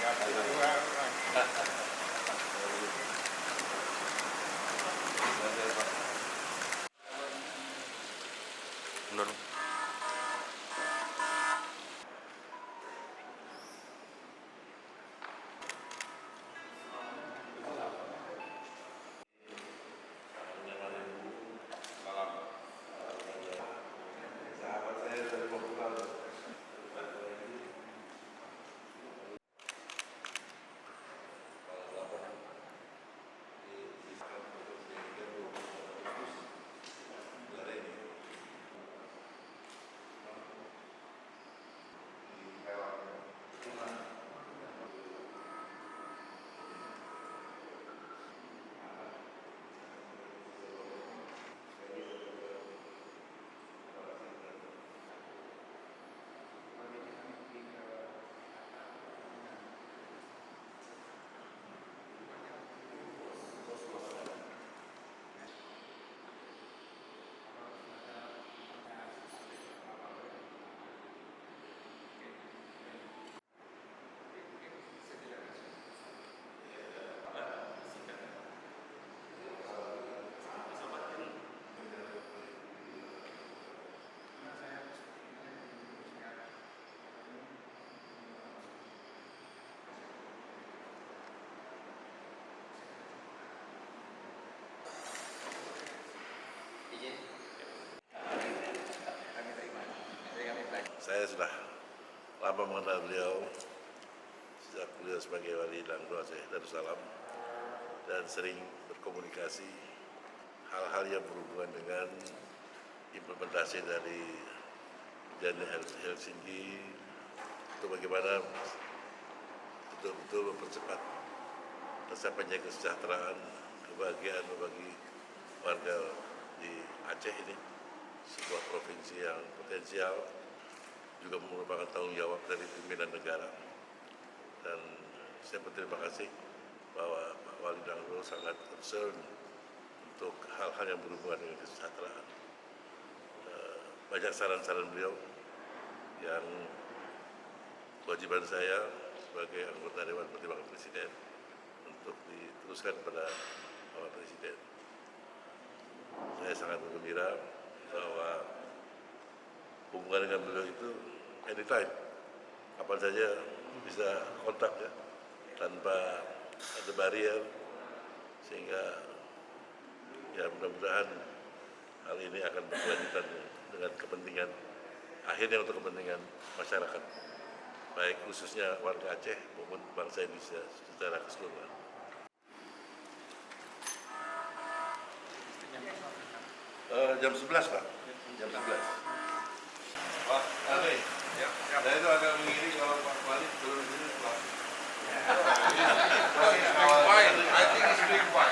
Menurut saya sudah lama mengenal beliau sejak beliau sebagai wali Langdo Aceh Darussalam dan sering berkomunikasi hal-hal yang berhubungan dengan implementasi dari perjanjian Helsinki untuk bagaimana betul-betul mempercepat tercapainya kesejahteraan, kebahagiaan bagi warga di Aceh ini, sebuah provinsi yang potensial, juga merupakan tanggung jawab dari pimpinan negara. Dan saya berterima kasih bahwa Pak Wali Langdo sangat concern untuk hal-hal yang berhubungan dengan kesejahteraan. Banyak saran-saran beliau yang kewajiban saya sebagai anggota Dewan Pertimbangan Presiden untuk diteruskan kepada Bapak Presiden. Saya sangat bergembira bahwa hubungan dengan beliau itu anytime, kapan saja bisa kontak ya, tanpa ada barrier, sehingga ya mudah-mudahan hal ini akan berkelanjutan dengan kepentingan akhirnya untuk kepentingan masyarakat, baik khususnya warga Aceh maupun bangsa Indonesia secara keseluruhan. Jam 11 Pak, jam 11. Pak, Ari, saya itu agak mengiring kalau Pak Wali turun di sini Pak. I think it's doing fine.